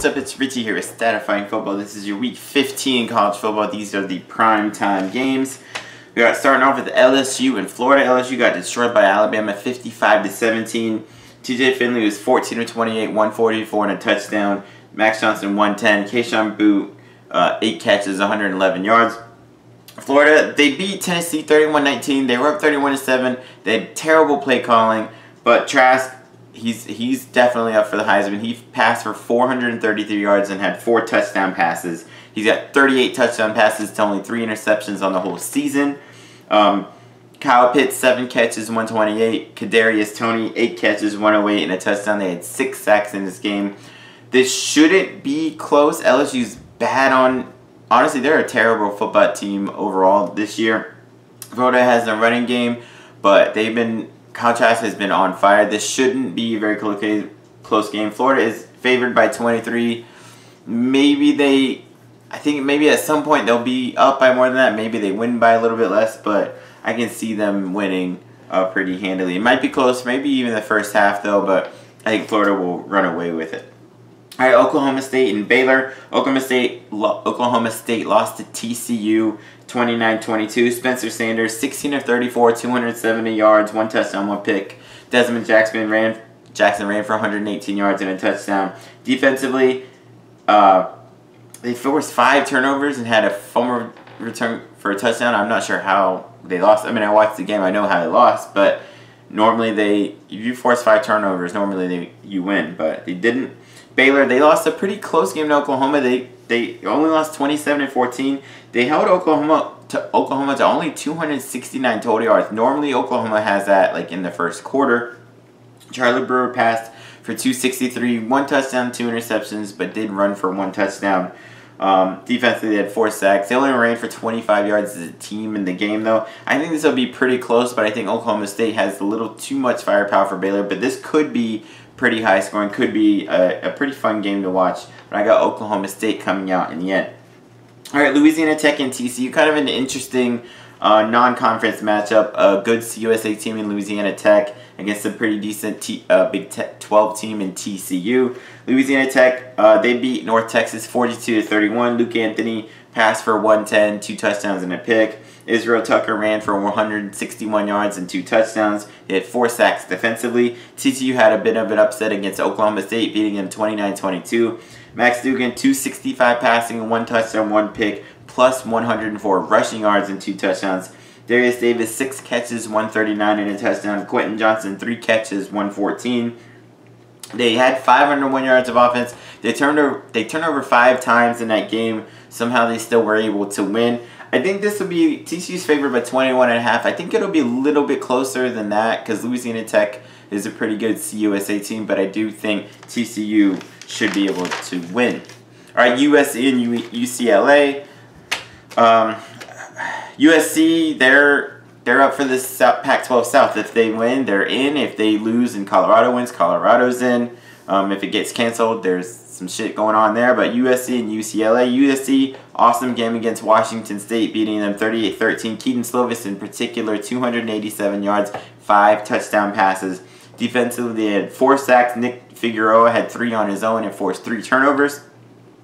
what's up? It's Richie here with Statifying Football. This is your Week 15 college football. These are the primetime games. We got starting off with LSU and Florida. LSU got destroyed by Alabama 55-17. TJ Finley was 14 of 28, 144 and a touchdown. Max Johnson 110. Keyshawn Boot 8 catches, 111 yards. Florida, they beat Tennessee 31-19. They were up 31-7. They had terrible play calling, but Trask, he's definitely up for the Heisman. He passed for 433 yards and had 4 touchdown passes. He's got 38 touchdown passes to only 3 interceptions on the whole season. Kyle Pitts, 7 catches, 128. Kadarius Toney, 8 catches, 108 and a touchdown. They had 6 sacks in this game. This shouldn't be close. LSU's bad on... Honestly, they're a terrible football team overall this year. Florida has a running game, but they've been... Kyle Trask has been on fire. This shouldn't be a very close game. Florida is favored by 23. I think maybe at some point they'll be up by more than that. Maybe they win by a little bit less, but I can see them winning pretty handily. It might be close, maybe even the first half though, but I think Florida will run away with it. All right, Oklahoma State and Baylor. Oklahoma State lost to TCU 29-22. Spencer Sanders, 16 of 34, 270 yards, 1 touchdown, 1 pick. Desmond Jackson ran for 118 yards and a touchdown. Defensively, they forced 5 turnovers and had a fumble return for a touchdown. I'm not sure how they lost. I mean, I watched the game. I know how they lost, but normally if you force 5 turnovers, normally you win, but they didn't. Baylor, they lost a pretty close game to Oklahoma. They only lost 27-14. They held Oklahoma to only 269 total yards. Normally, Oklahoma has that like in the first quarter. Charlie Brewer passed for 263, 1 touchdown, 2 interceptions, but did run for 1 touchdown. Defensively, they had 4 sacks. They only ran for 25 yards as a team in the game, though. I think this will be pretty close, but I think Oklahoma State has a little too much firepower for Baylor. But this could be pretty high scoring, could be a pretty fun game to watch. But I got Oklahoma State coming out in the end. All right, Louisiana Tech and TCU, kind of an interesting non-conference matchup. A good CUSA team in Louisiana Tech against a pretty decent Big 12 team in TCU. Louisiana Tech, they beat North Texas 42-31. Luke Anthony passed for 110, 2 touchdowns and a pick. Israel Tucker ran for 161 yards and 2 touchdowns. They had 4 sacks defensively. TCU had a bit of an upset against Oklahoma State, beating them 29-22. Max Duggan, 265 passing, 1 touchdown, 1 pick, plus 104 rushing yards and 2 touchdowns. Darius Davis, 6 catches, 139 and a touchdown. Quentin Johnson, 3 catches, 114. They had 501 yards of offense. They turned over 5 times in that game. Somehow they still were able to win. I think this will be TCU's favored by 21.5. I think it'll be a little bit closer than that because Louisiana Tech is a pretty good CUSA team, but I do think TCU should be able to win. All right, USC and UCLA. USC, they're up for this Pac-12 South. If they win, they're in. If they lose and Colorado wins, Colorado's in. If it gets canceled, there's some shit going on there. But USC and UCLA. USC, awesome game against Washington State, beating them 38-13. Keaton Slovis in particular, 287 yards, 5 touchdown passes. Defensively, they had 4 sacks. Nick Figueroa had 3 on his own and forced 3 turnovers.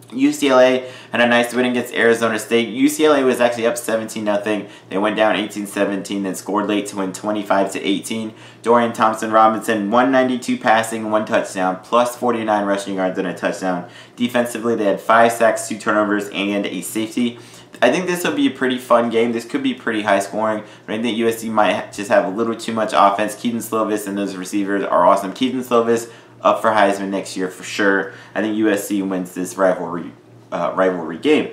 UCLA had a nice win against Arizona State. UCLA was actually up 17-0. They went down 18-17, then scored late to win 25-18. Dorian Thompson-Robinson, 192 passing, 1 touchdown, plus 49 rushing yards and a touchdown. Defensively, they had 5 sacks, 2 turnovers, and a safety. I think this will be a pretty fun game. This could be pretty high scoring, but I think USC might just have a little too much offense. Keaton Slovis and those receivers are awesome. Keaton Slovis up for Heisman next year for sure. I think USC wins this rivalry game.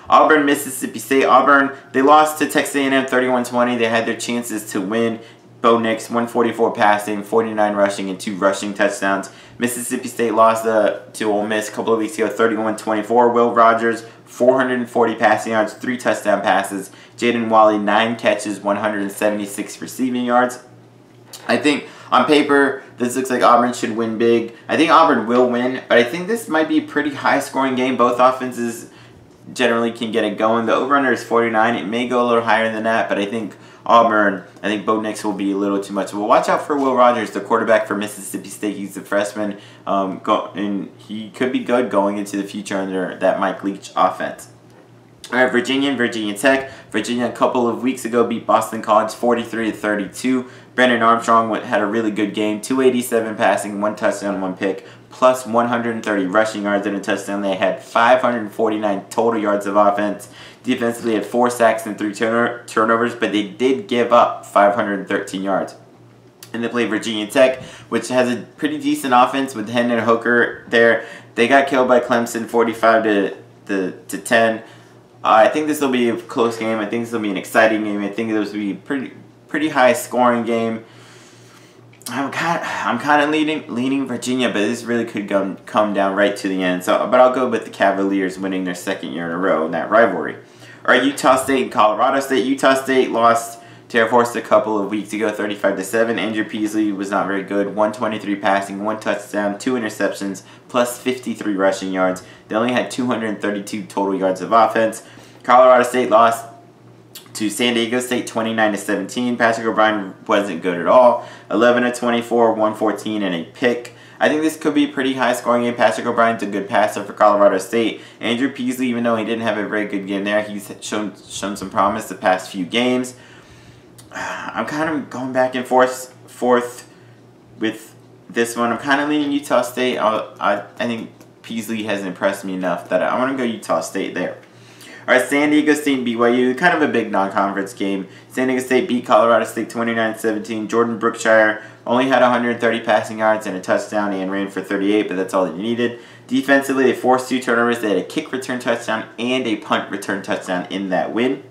Auburn, Mississippi State. Auburn, they lost to Texas A&M 31-20. They had their chances to win. Bo Nix, 144 passing, 49 rushing, and 2 rushing touchdowns. Mississippi State lost to Ole Miss a couple of weeks ago, 31-24. Will Rogers, 440 passing yards, 3 touchdown passes. Jaden Walley, 9 catches, 176 receiving yards. I think on paper, this looks like Auburn should win big. I think Auburn will win, but I think this might be a pretty high-scoring game. Both offenses generally can get it going. The over-under is 49. It may go a little higher than that, but I think Bo Nix will be a little too much. Well, watch out for Will Rogers, the quarterback for Mississippi State. He's a freshman, and he could be good going into the future under that Mike Leach offense. All right, Virginia and Virginia Tech. Virginia a couple of weeks ago beat Boston College 43-32. Brennan Armstrong had a really good game. 287 passing, 1 touchdown, 1 pick, plus 130 rushing yards and a touchdown. They had 549 total yards of offense. Defensively, had 4 sacks and 3 turnovers, but they did give up 513 yards. And they played Virginia Tech, which has a pretty decent offense with Hendon Hooker there. They got killed by Clemson 45 to 10. I think this will be a close game. I think this will be an exciting game. I think this will be a pretty high scoring game. I'm kind of leaning Virginia, but this really could come down right to the end. But I'll go with the Cavaliers winning their 2nd year in a row in that rivalry. All right, Utah State and Colorado State. Utah State lost to Air Force a couple of weeks ago, 35-7. Andrew Peasley was not very good. 123 passing, 1 touchdown, 2 interceptions, plus 53 rushing yards. They only had 232 total yards of offense. Colorado State lost to San Diego State 29-17. Patrick O'Brien wasn't good at all. 11-24, 114, and a pick. I think this could be a pretty high scoring game. Patrick O'Brien's a good passer for Colorado State. Andrew Peasley, even though he didn't have a very good game there, he's shown some promise the past few games. I'm kind of going back and forth with this one. I'm kind of leaning Utah State. I think Peasley has impressed me enough that I want to go Utah State there. All right, San Diego State and BYU, kind of a big non-conference game. San Diego State beat Colorado State 29-17. Jordan Brookshire only had 130 passing yards and a touchdown and ran for 38, but that's all they needed. Defensively, they forced 2 turnovers. They had a kick return touchdown and a punt return touchdown in that win.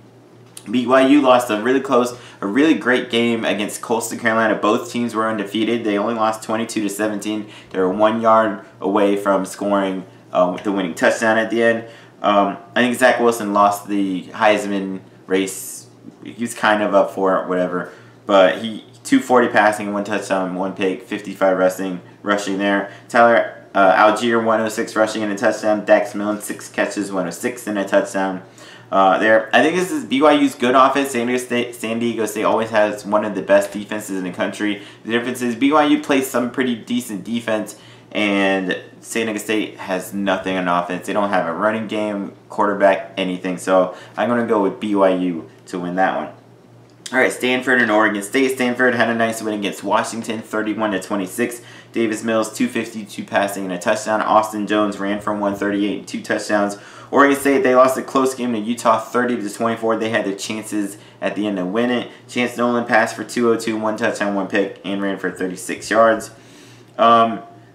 BYU lost a really great game against Coastal Carolina. Both teams were undefeated. They only lost 22-17. They were 1 yard away from scoring the winning touchdown at the end. I think Zach Wilson lost the Heisman race. He was kind of up for it, whatever. But he 240 passing, 1 touchdown, 1 pick, 55 rushing there. Tyler Algier 106 rushing and a touchdown. Dax Milne 6 catches, 106 and a touchdown. There, I think this is BYU's good offense. San Diego State always has one of the best defenses in the country. The difference is BYU plays some pretty decent defense, and San Diego State has nothing on offense. They don't have a running game, quarterback, anything. So I'm going to go with BYU to win that one. All right, Stanford and Oregon State. Stanford had a nice win against Washington, 31-26. Davis Mills, 252 passing and a touchdown. Austin Jones ran for 138 and 2 touchdowns. Oregon State, they lost a close game to Utah, 30-24. They had their chances at the end to win it. Chance Nolan passed for 202, 1 touchdown, 1 pick, and ran for 36 yards.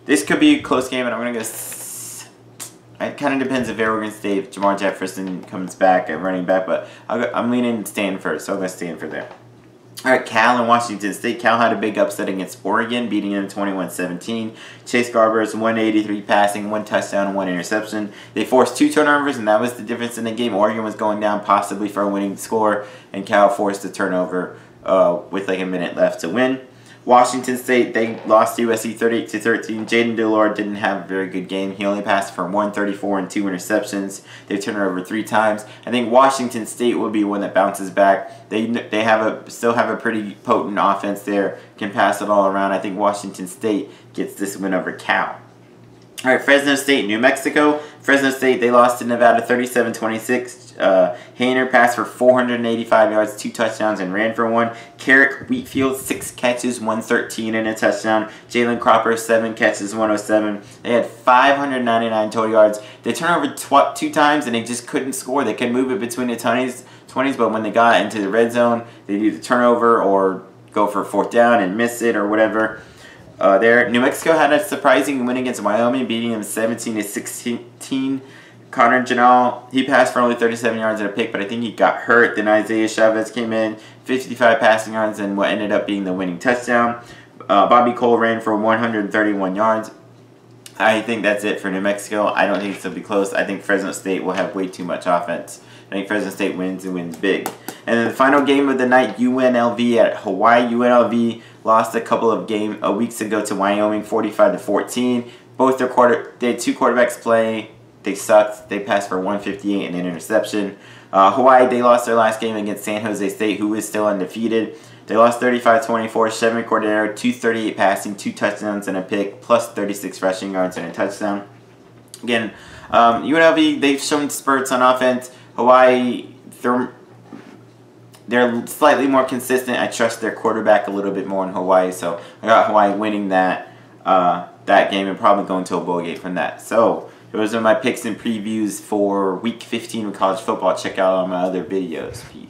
This could be a close game, and I'm going to go... It kind of depends if Oregon State, if Jamar Jefferson comes back at running back, but I'm leaning Stanford, so I'll go Stanford there. All right, Cal and Washington State. Cal had a big upset against Oregon, beating them 21-17. Chase Garber's 183 passing, 1 touchdown, 1 interception. They forced 2 turnovers, and that was the difference in the game. Oregon was going down possibly for a winning score, and Cal forced a turnover with like a minute left to win. Washington State, they lost to USC 38-13. Jaden Delord didn't have a very good game. He only passed for 134 and 2 interceptions. They turned it over 3 times. I think Washington State will be one that bounces back. They still have a pretty potent offense there. Can pass it all around. I think Washington State gets this win over Cal. All right, Fresno State, New Mexico. Fresno State, they lost to Nevada 37-26. Hayner passed for 485 yards, 2 touchdowns, and ran for 1. Carrick Wheatfield, 6 catches, 113 and a touchdown. Jalen Cropper, 7 catches, 107. They had 599 total yards. They turned over 2 times, and they just couldn't score. They could move it between the 20s, but when they got into the red zone, they'd either turnover or go for a 4th down and miss it or whatever. New Mexico had a surprising win against Wyoming, beating them 17-16. Connor Janal, he passed for only 37 yards and a pick, but I think he got hurt. Then Isaiah Chavez came in, 55 passing yards, and what ended up being the winning touchdown. Bobby Cole ran for 131 yards. I think that's it for New Mexico. I don't think this will be close. I think Fresno State will have way too much offense. I think Fresno State wins and wins big. And then the final game of the night, UNLV at Hawaii. UNLV lost a couple of weeks ago to Wyoming, 45-14. They had 2 quarterbacks play. They sucked. They passed for 158 and an interception. Hawaii, they lost their last game against San Jose State, who is still undefeated. They lost 35-24. Chevron Cordero, 238 passing, 2 touchdowns and a pick, plus 36 rushing yards and a touchdown. Again, UNLV, they've shown spurts on offense. Hawaii, they're slightly more consistent. I trust their quarterback a little bit more in Hawaii, so I got Hawaii winning that game and probably going to a bowl game from that. So those are my picks and previews for Week 15 of college football. Check out all my other videos. Peace.